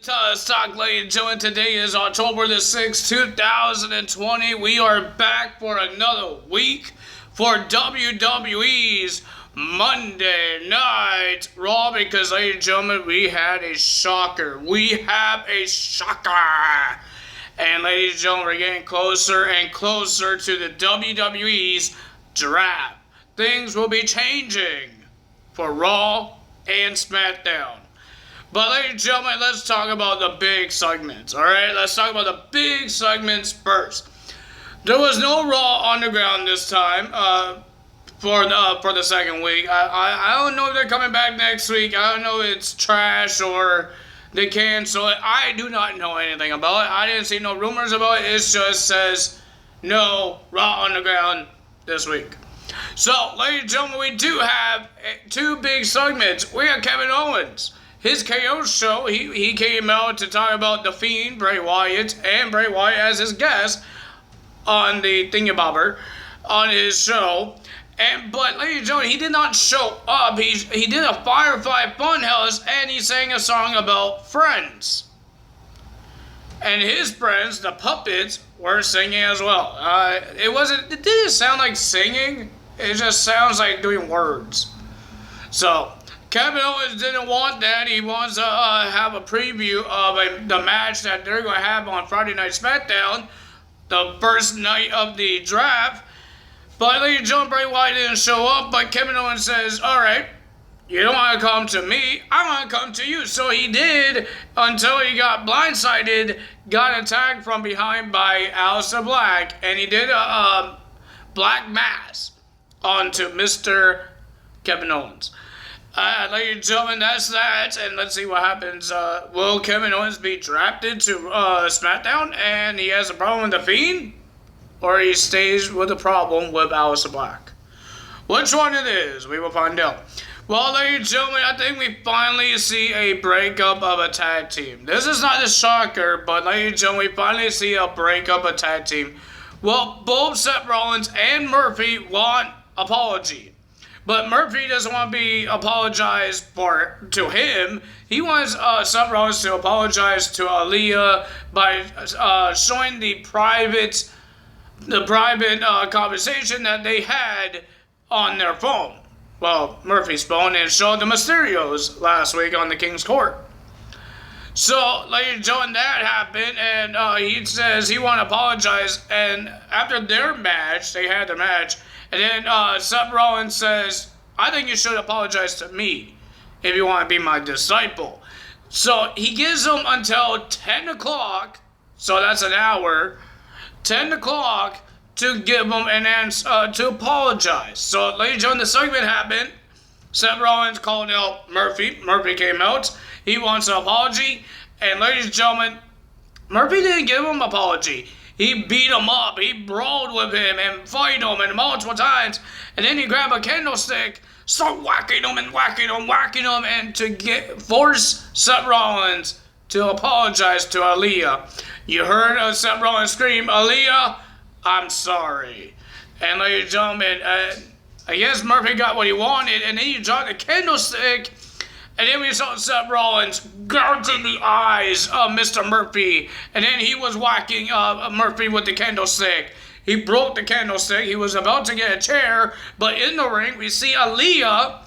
Stock, ladies and gentlemen, today is October the 6th, 2020. We are back for another week for WWE's Monday Night Raw because, ladies and gentlemen, we had a shocker. We have a shocker. And, ladies and gentlemen, we're getting closer and closer to the WWE's draft. Things will be changing for Raw and SmackDown. But, ladies and gentlemen, let's talk about the big segments, alright? Let's talk about the big segments first. There was no Raw Underground this time for the second week. I don't know if they're coming back next week. I don't know if it's trash or they cancel it. I do not know anything about it. I didn't see no rumors about it. It just says no Raw Underground this week. So, ladies and gentlemen, we do have two big segments. We have Kevin Owens. His KO show, he came out to talk about The Fiend, Bray Wyatt, and Bray Wyatt as his guest on the Thingamabobber on his show. But, ladies and gentlemen, he did not show up. He did a Firefly Funhouse, and he sang a song about friends. And his friends, the puppets, were singing as well. It didn't sound like singing. It just sounds like doing words. So, Kevin Owens didn't want that. He wants to have a preview of the match that they're going to have on Friday Night SmackDown, the first night of the draft. But, ladies and gentlemen, Bray Wyatt didn't show up, but Kevin Owens says, alright, you don't want to come to me, I want to come to you. So he did until he got blindsided, got attacked from behind by Aleister Black, and he did a black mass onto Mr. Kevin Owens. Ladies and gentlemen, that's that, and let's see what happens. Will Kevin Owens be drafted to SmackDown, and he has a problem with The Fiend? Or he stays with a problem with Aleister Black? Which one it is, we will find out. Well, ladies and gentlemen, I think we finally see a breakup of a tag team. This is not a shocker, but ladies and gentlemen, we finally see a breakup of a tag team. Well, both Seth Rollins and Murphy want apology. But Murphy doesn't want to be apologized to him. He wants Seth Rollins to apologize to Aaliyah by showing the private conversation that they had on their phone. Well, Murphy's phone, and showed the Mysterios last week on the King's Court. So, ladies and gentlemen, that happened, and he says he want to apologize. And after their match, they had their match. And then Seth Rollins says, I think you should apologize to me if you want to be my disciple. So he gives them until 10 o'clock, so that's an hour, 10 o'clock to give them an answer, to apologize. So, ladies and gentlemen, the segment happened. Seth Rollins called out Murphy. Murphy came out. He wants an apology. And, ladies and gentlemen, Murphy didn't give him an apology. He beat him up. He brawled with him and fight him and multiple times. And then he grabbed a candlestick, start whacking him and whacking him, and to force Seth Rollins to apologize to Aaliyah. You heard Seth Rollins scream, Aaliyah, I'm sorry. And, ladies and gentlemen, I guess Murphy got what he wanted, and then he dropped the candlestick. And then we saw Seth Rollins gouging the eyes of Mr. Murphy. And then he was whacking Murphy with the candlestick. He broke the candlestick. He was about to get a chair. But in the ring, we see Aaliyah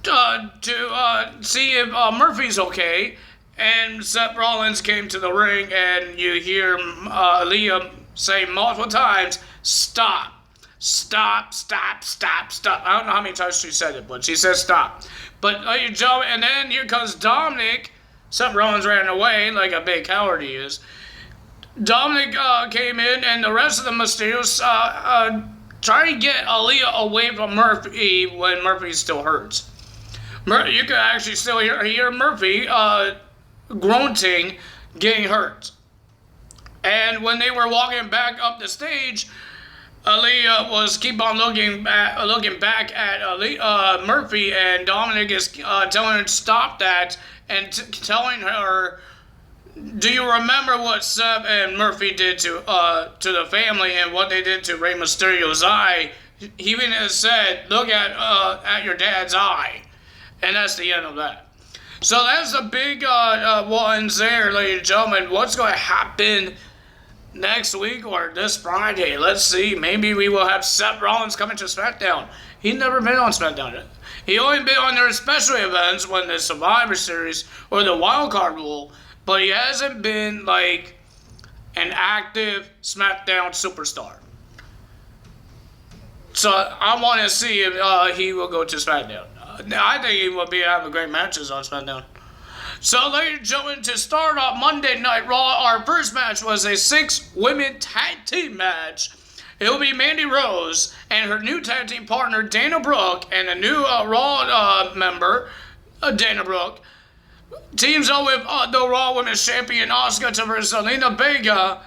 to see if Murphy's okay. And Seth Rollins came to the ring, and you hear Aaliyah say multiple times, stop. Stop, stop, stop, stop. I don't know how many times she said it, but she said stop. But, ladies and gentlemen, and then here comes Dominic. Seth Rollins ran away like a big coward he is. Dominic came in, and the rest of the Mysterios trying to get Aaliyah away from Murphy when Murphy still hurts. You can actually still hear Murphy grunting, getting hurt. And when they were walking back up the stage, Aaliyah was keep on looking back at Murphy, and Dominic is telling her to stop that and telling her, do you remember what Seth and Murphy did to the family and what they did to Rey Mysterio's eye? He even said, look at your dad's eye. And that's the end of that. So that's the big ones there, ladies and gentlemen. What's going to happen next week or this Friday? Let's see. Maybe we will have Seth Rollins coming to SmackDown. He's never been on SmackDown. He only been on their special events when the Survivor Series or the Wild Card rule, but he hasn't been like an active SmackDown superstar. So I want to see if he will go to SmackDown. I think he will be having great matches on SmackDown. So, ladies and gentlemen, to start off Monday Night Raw, our first match was a 6-women tag team match. It will be Mandy Rose and her new tag team partner, Dana Brooke, and a new Raw member, Dana Brooke, teams up with the Raw Women's Champion, Asuka, to versus Zelina Vega,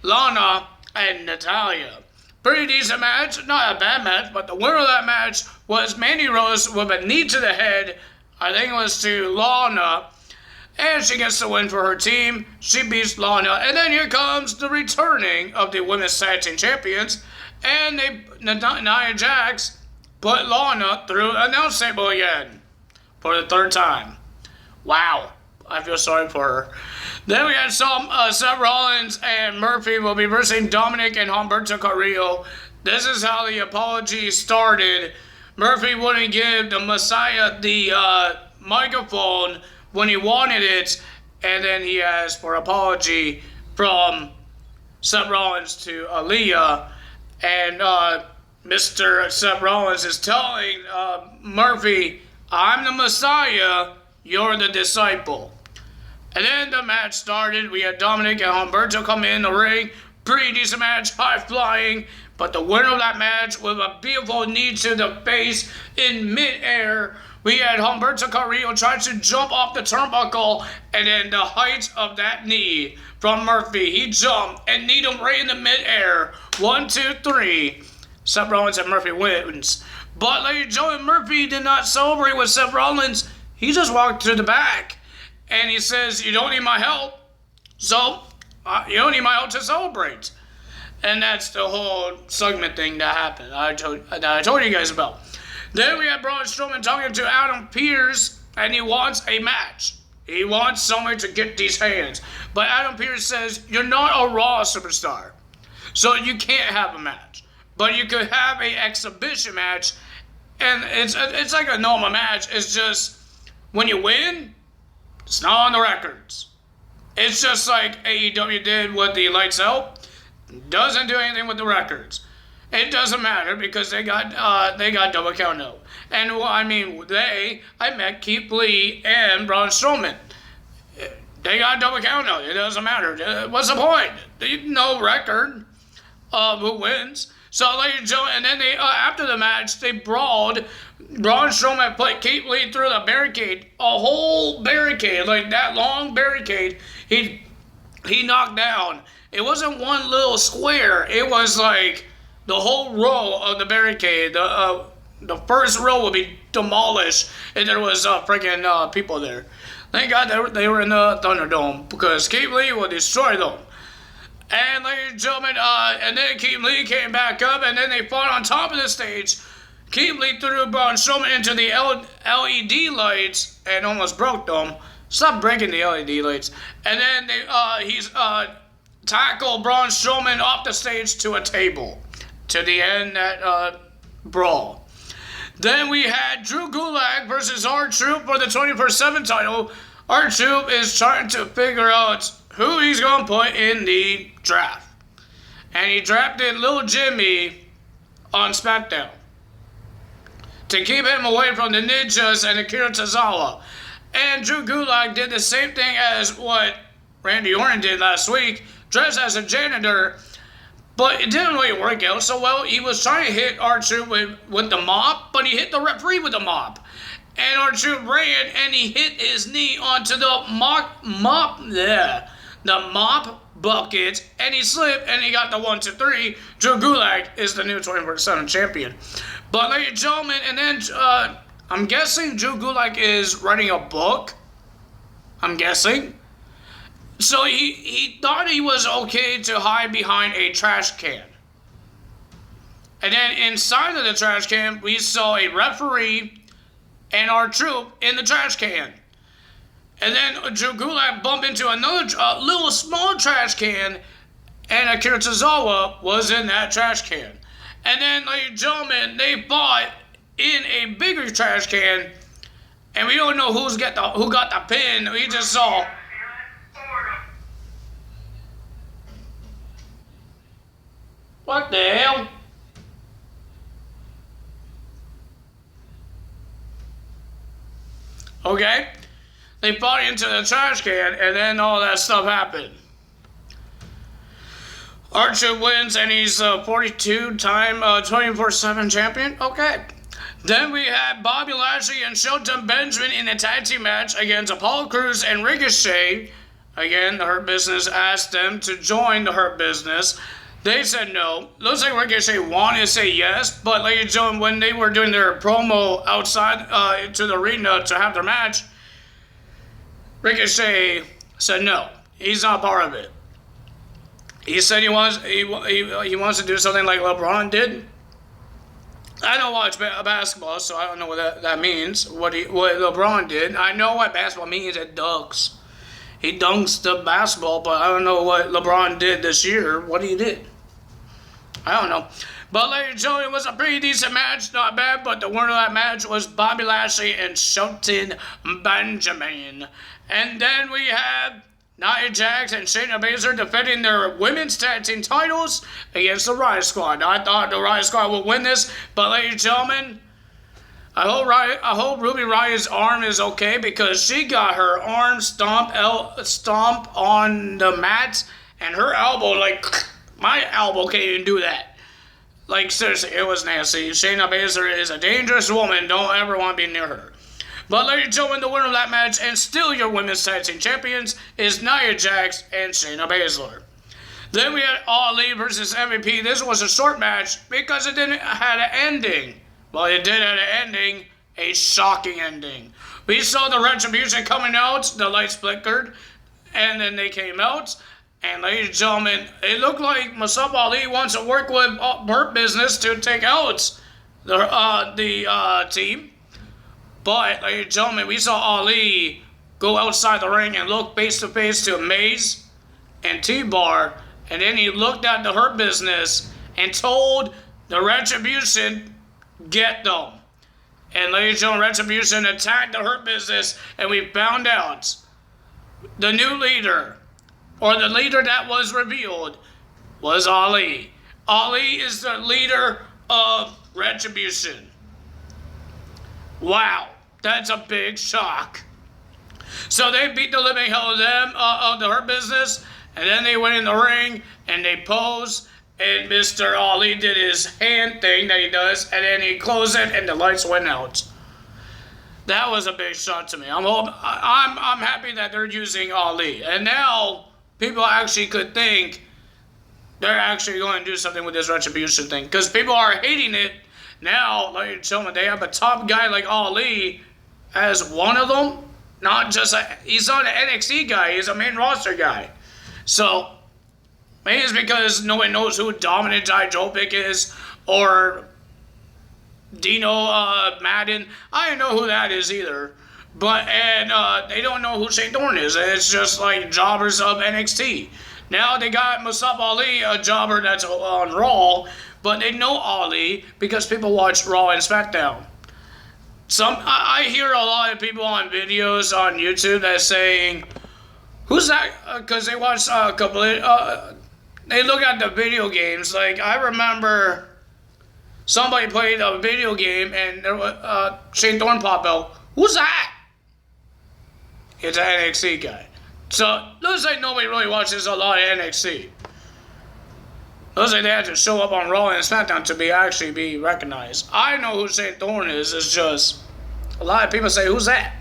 Lana, and Natalya. Pretty decent match, not a bad match, but the winner of that match was Mandy Rose with a knee to the head. I think it was to Lana. And she gets the win for her team. She beats Lana. And then here comes the returning of the Women's Tag Team Champions. And Nia Jax put Lana through an announce table again. For the third time. Wow. I feel sorry for her. Then we had Seth Rollins and Murphy will be versing Dominic and Humberto Carrillo. This is how the apology started. Murphy wouldn't give the Messiah the microphone when he wanted it, and then he asked for apology from Seth Rollins to Aaliyah, and Mr. Seth Rollins is telling Murphy, I'm the Messiah, you're the disciple. And then the match started. We had Dominic and Humberto come in the ring. Pretty decent match, high flying, but the winner of that match with a beautiful knee to the face in midair. We had Humberto Carrillo trying to jump off the turnbuckle, and then the height of that knee from Murphy. He jumped and kneed him right in the midair. 1, 2, 3. Seth Rollins and Murphy wins. But, ladies and gentlemen, Murphy did not celebrate with Seth Rollins. He just walked to the back, and he says, you don't need my help, so you don't need my help to celebrate. And that's the whole segment thing that happened that I told you guys about. Then we had Braun Strowman talking to Adam Pearce, and he wants a match. He wants someone to get these hands. But Adam Pearce says, you're not a Raw superstar, so you can't have a match. But you could have an exhibition match, and it's like a normal match. It's just, when you win, it's not on the records. It's just like AEW did with the Lights Out. Doesn't do anything with the records. It doesn't matter because they got double count out. And I meant Keith Lee and Braun Strowman. They got double count out. It doesn't matter. What's the point? No record of who wins. So, ladies and gentlemen, and then they after the match they brawled. Braun Strowman put Keith Lee through the barricade, a whole barricade, like that long barricade. He knocked down. It wasn't one little square. It was like the whole row of the barricade. The first row would be demolished, and there was freaking people there. Thank God they were in the Thunderdome because Keith Lee will destroy them. And ladies and gentlemen, and then Keith Lee came back up, and then they fought on top of the stage. Keith Lee threw Braun Strowman into the LED lights and almost broke them. Stop breaking the LED lights. And then he's tackled Braun Strowman off the stage to a table to the end that brawl. Then we had Drew Gulak versus R-Truth for the 24/7 title. R-Truth is trying to figure out who he's going to put in the draft. And he drafted Lil Jimmy on SmackDown to keep him away from the Ninjas and Akira Tozawa. And Drew Gulak did the same thing as what Randy Orton did last week, dressed as a janitor, but it didn't really work out so well. He was trying to hit R-Truth with the mop, but he hit the referee with the mop. And R-Truth ran, and he hit his knee onto the mop bucket, and he slipped, and he got the 1, 2, 3. Drew Gulak is the new 24/7 champion. But, ladies and gentlemen, and then I'm guessing Drew Gulak is writing a book. I'm guessing. So he thought he was okay to hide behind a trash can. And then inside of the trash can, we saw a referee and R-Truth in the trash can. And then Drew Gulak bumped into another little small trash can, and Akira Tozawa was in that trash can. And then, ladies and gentlemen, they fought in a bigger trash can, and we don't know who got the pin. We just saw. What the hell? Okay? They fought into the trash can, and then all that stuff happened. Archer wins, and he's a 42-time 24/7 champion. Okay. Then we had Bobby Lashley and Shelton Benjamin in a tag team match against Apollo Crews and Ricochet. Again, the Hurt Business asked them to join the Hurt Business. They said no. Looks like Ricochet wanted to say yes, but ladies and gentlemen, when they were doing their promo outside to the arena to have their match, Ricochet said no. He's not part of it. He said he wants to do something like LeBron did. I don't watch basketball, so I don't know what that means. What LeBron did. I know what basketball means. It dunks. He dunks the basketball, but I don't know what LeBron did this year. What he did. I don't know. But ladies and gentlemen, it was a pretty decent match. Not bad, but the winner of that match was Bobby Lashley and Shelton Benjamin. And then we had Nia Jax and Shayna Baszler defending their women's tag team titles against the Riot Squad. I thought the Riot Squad would win this, but ladies and gentlemen, I hope Ruby Riot's arm is okay, because she got her arm stomp on the mat, and her elbow, like, my elbow can't even do that. Like, seriously, it was nasty. Shayna Baszler is a dangerous woman. Don't ever want to be near her. But ladies and gentlemen, the winner of that match, and still your women's tag team champions, is Nia Jax and Shayna Baszler. Then we had Ali versus MVP. This was a short match because it didn't have an ending. Well, it did have an ending, a shocking ending. We saw the Retribution coming out, the lights flickered, and then they came out. And ladies and gentlemen, it looked like Mustafa Ali wants to work with Hurt Business to take out the team. But, ladies and gentlemen, we saw Ali go outside the ring and look face-to-face to Maze and T-Bar. And then he looked at the Hurt Business and told the Retribution, get them. And, ladies and gentlemen, Retribution attacked the Hurt Business, and we found out the new leader, or the leader that was revealed, was Ali. Ali is the leader of Retribution. Wow, that's a big shock. So they beat the living hell of the Hurt Business, and then they went in the ring and they posed, and Mr. Ali did his hand thing that he does, and then he closed it and the lights went out. That was a big shock to me. I'm happy that they're using Ali, and now people actually could think they're actually going to do something with this Retribution thing, because people are hating it. Now, ladies and gentlemen, they have a top guy like Ali as one of them. Not just he's not an NXT guy, he's a main roster guy. So, maybe it's because no one knows who Dominant Dijovic is, or Dino Madden. I don't know who that is either. But, they don't know who Shane Thorne is. It's just like jobbers of NXT. Now they got Mustafa Ali, a jobber that's on Raw, but they know Ali because people watch Raw and SmackDown. I hear a lot of people on videos on YouTube that saying, who's that? Because they watch a couple of, they look at the video games. Like, I remember somebody played a video game and there was, Shane Thorne popped out. Who's that? It's an NXT guy. So, looks like nobody really watches a lot of NXT. Looks like they had to show up on Raw and SmackDown to actually be recognized. I know who Shane Thorne is. It's just a lot of people say, who's that?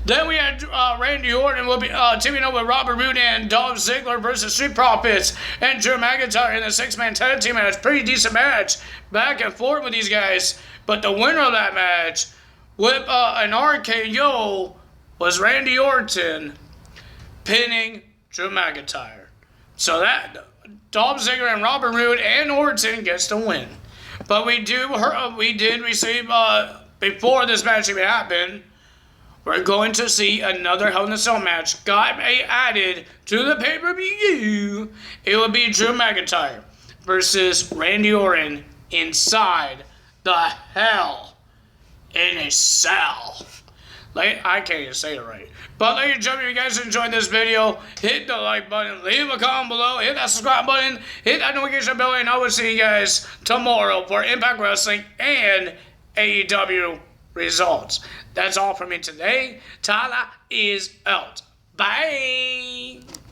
Then we had Randy Orton will be teaming up with Robert Roode and Dolph Ziggler versus Street Profits and Drew McIntyre in a 6-man tag team match. Pretty decent match. Back and forth with these guys. But the winner of that match with an RKO was Randy Orton pinning Drew McIntyre. So that Dolph Ziggler and Robert Roode and Orton gets the win. But we did receive, before this match even happened, we're going to see another Hell in a Cell match got added to the pay-per-view. It will be Drew McIntyre versus Randy Orton inside the Hell in a Cell. I can't even say it right. But ladies and gentlemen, if you guys enjoyed this video, hit the like button, leave a comment below, hit that subscribe button, hit that notification bell, and I will see you guys tomorrow for Impact Wrestling and AEW results. That's all for me today. Tyler is out. Bye.